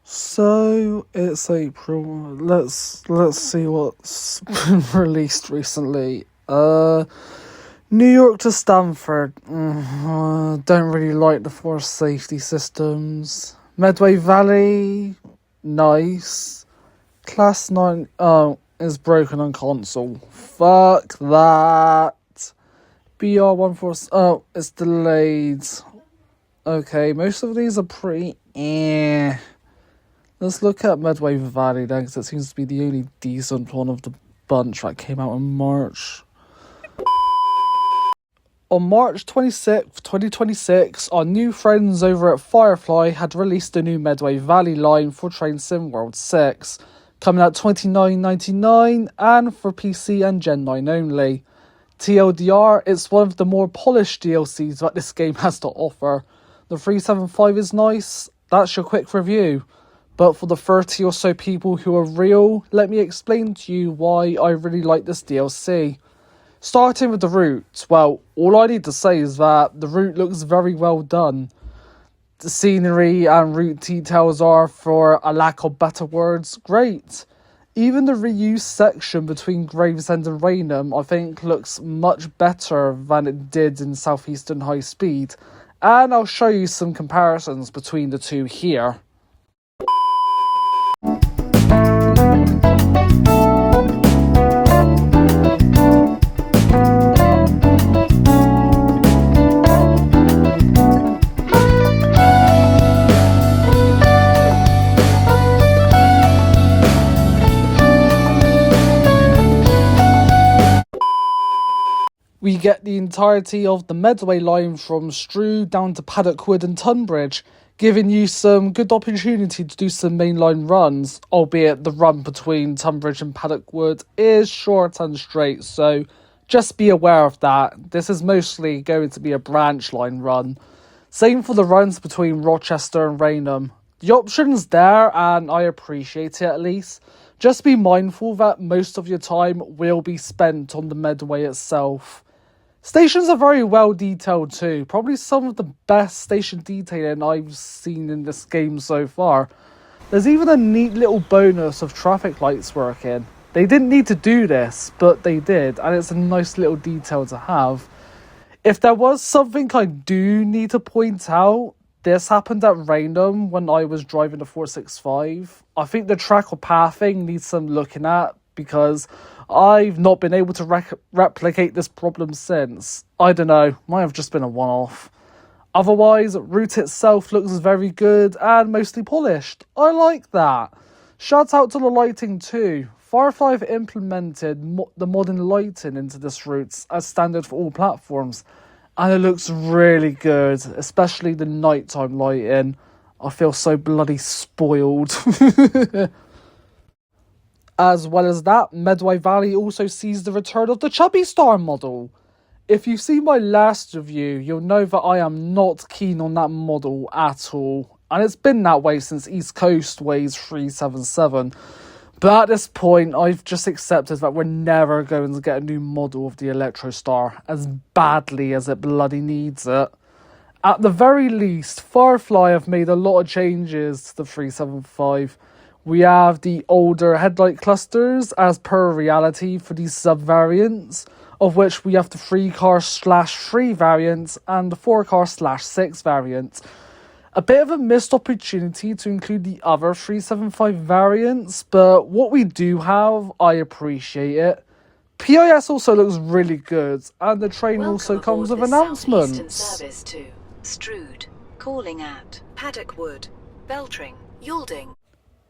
So it's April. Let's see what's been released recently. New York to Stanford. Don't really like the force safety systems. Medway Valley, nice. Class 9 is broken on console. Fuck that. BR14 it's delayed. Okay, most of these are pretty Let's look at Medway Valley then, because it seems to be the only decent one of the bunch that came out in March. On March 26th, 2026, our new friends over at Firefly had released a new Medway Valley line for Train Sim World 6, coming at $29.99 and for PC and Gen 9 only. TLDR, it's one of the more polished DLCs that this game has to offer. The 375 is nice, that's your quick review. But for the 30 or so people who are real, let me explain to you why I really like this DLC. Starting with the route, well, all I need to say is that the route looks very well done. The scenery and route details are, for a lack of better words, great. Even the reused section between Gravesend and Raynham, I think, looks much better than it did in Southeastern High Speed, and I'll show you some comparisons between the two here. We get the entirety of the Medway line from Strew down to Paddockwood and Tunbridge, giving you some good opportunity to do some mainline runs, albeit the run between Tunbridge and Paddockwood is short and straight, so just be aware of that. This is mostly going to be a branch line run. Same for the runs between Rochester and Raynham. The option's there, and I appreciate it at least. Just be mindful that most of your time will be spent on the Medway itself. Stations are very well detailed too, probably some of the best station detailing I've seen in this game so far. There's even a neat little bonus of traffic lights working. They didn't need to do this, but they did, and it's a nice little detail to have. If there was something I do need to point out, this happened at Raynham when I was driving the 465. I think the track or pathing needs some looking at, because I've not been able to replicate this problem since. I don't know, might have just been a one-off. Otherwise, route itself looks very good and mostly polished. I like that. Shout out to the lighting too. Firefly have implemented the modern lighting into this route as standard for all platforms, and it looks really good, especially the nighttime lighting. I feel so bloody spoiled. As well as that, Medway Valley also sees the return of the Chubby Star model. If you've seen my last review, you'll know that I am not keen on that model at all, and it's been that way since East Coast Ways 377. But at this point, I've just accepted that we're never going to get a new model of the Electro Star, as badly as it bloody needs it. At the very least, Firefly have made a lot of changes to the 375. We have the older headlight clusters as per reality for these sub-variants, of which we have the 3-car/3 variant and the 4-car/6 variant. A bit of a missed opportunity to include the other 375 variants, but what we do have, I appreciate it. PIS also looks really good, and the train also comes with announcements. Service to Strood, calling at Paddockwood, Beltring, Yalding.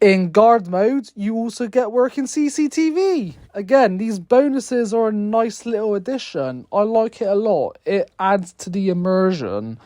In guard mode, you also get working CCTV. Again, these bonuses are a nice little addition. I like it a lot. It adds to the immersion.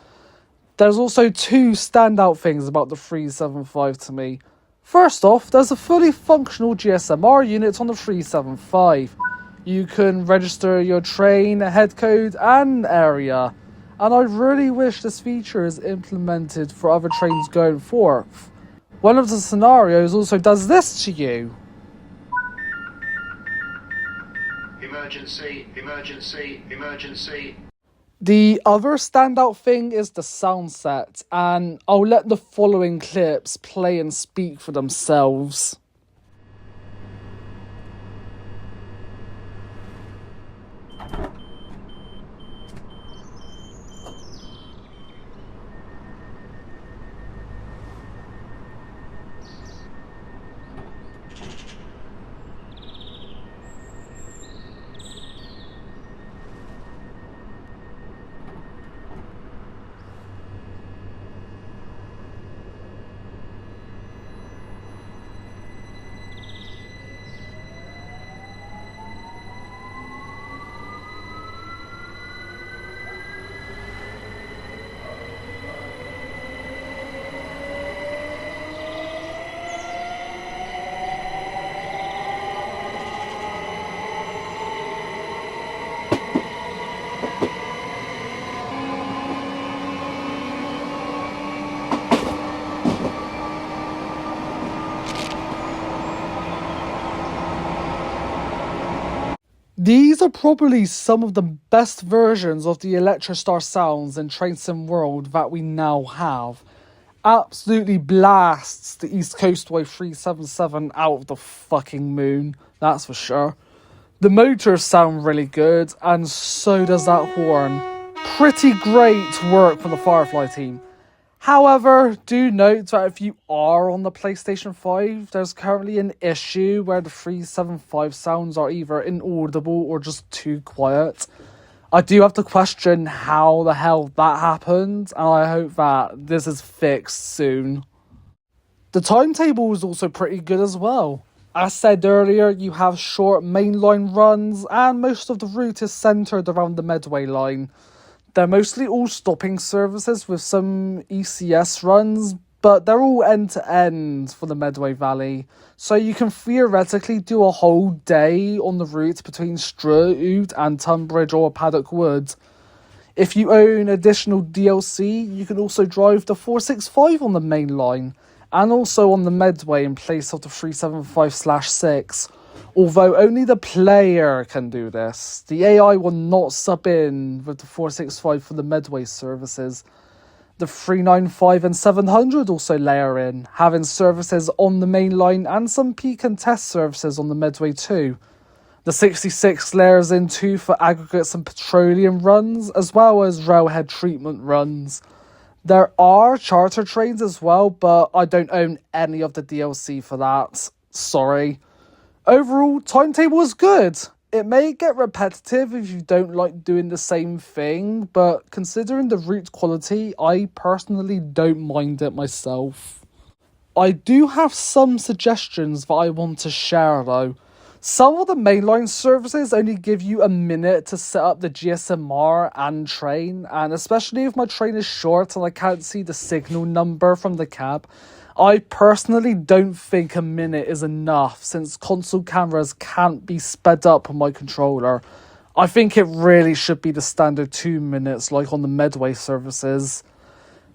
There's also two standout things about the 375 to me. First off, there's a fully functional GSMR unit on the 375. You can register your train, head code, and area. And I really wish this feature is implemented for other trains going forth. One of the scenarios also does this to you. Emergency, emergency, emergency. The other standout thing is the sound set, and I'll let the following clips play and speak for themselves. These are probably some of the best versions of the Electrostar sounds in Train Sim World that we now have. Absolutely blasts the East Coastway 377 out of the fucking moon, that's for sure. The motors sound really good, and so does that horn. Pretty great work from the Firefly team. However, do note that if you are on the PlayStation 5, there's currently an issue where the 375 sounds are either inaudible or just too quiet. I do have to question how the hell that happened, and I hope that this is fixed soon. The timetable is also pretty good as well. As said earlier, you have short mainline runs, and most of the route is centred around the Medway line. They're mostly all stopping services with some ECS runs, but they're all end-to-end for the Medway Valley, so you can theoretically do a whole day on the route between Strood and Tunbridge or Paddock Wood. If you own additional DLC, you can also drive the 465 on the main line, and also on the Medway in place of the 375/6. Although only the player can do this. The AI will not sub in with the 465 for the Medway services. The 395 and 700 also layer in, having services on the main line and some peak and test services on the Medway too. The 66 layers in too for aggregates and petroleum runs, as well as railhead treatment runs. There are charter trains as well, but I don't own any of the DLC for that. Sorry. Overall, timetable is good. It may get repetitive if you don't like doing the same thing, but considering the route quality, I personally don't mind it myself. I do have some suggestions that I want to share though. Some of the mainline services only give you a minute to set up the GSMR and train, and especially if my train is short and I can't see the signal number from the cab, I personally don't think a minute is enough since console cameras can't be sped up on my controller. I think it really should be the standard 2 minutes like on the Medway services.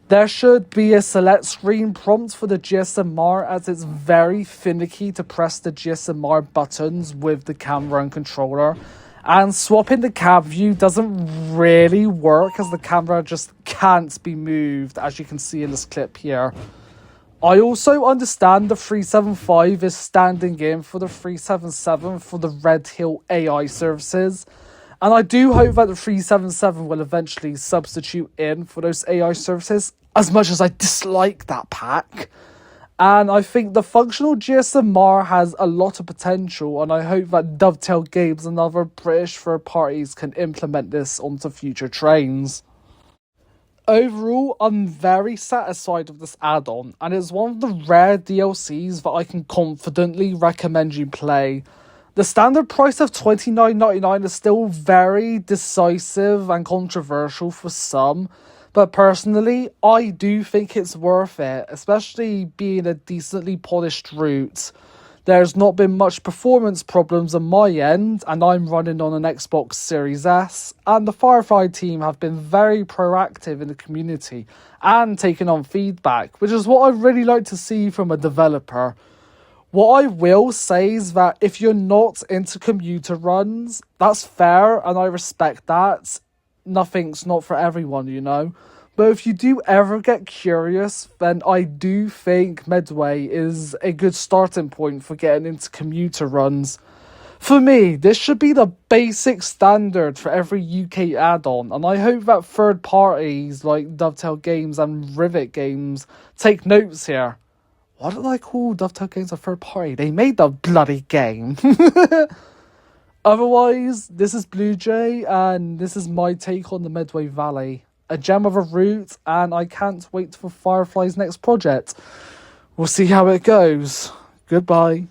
There should be a select screen prompt for the GSMR as it's very finicky to press the GSMR buttons with the camera and controller. And swapping the cab view doesn't really work as the camera just can't be moved, as you can see in this clip here. I also understand the 375 is standing in for the 377 for the Red Hill AI services, and I do hope that the 377 will eventually substitute in for those AI services, as much as I dislike that pack. And I think the functional GSMR has a lot of potential, and I hope that Dovetail Games and other British third parties can implement this onto future trains. Overall, I'm very satisfied with this add-on, and it's one of the rare DLCs that I can confidently recommend you play. The standard price of $29.99 is still very decisive and controversial for some, but personally, I do think it's worth it, especially being a decently polished route. There's not been much performance problems on my end, and I'm running on an Xbox Series S, and the Firefly team have been very proactive in the community and taking on feedback, which is what I really like to see from a developer. What I will say is that if you're not into commuter runs, that's fair and I respect that. nothing's not for everyone, you know. But if you do ever get curious, then I do think Medway is a good starting point for getting into commuter runs. For me, this should be the basic standard for every UK add-on, and I hope that third parties like Dovetail Games and Rivet Games take notes here. Why did I call Dovetail Games a third party? They made the bloody game. Otherwise, this is Blue Jay, and this is my take on the Medway Valley. A gem of a route, and I can't wait for Firefly's next project. We'll see how it goes. Goodbye.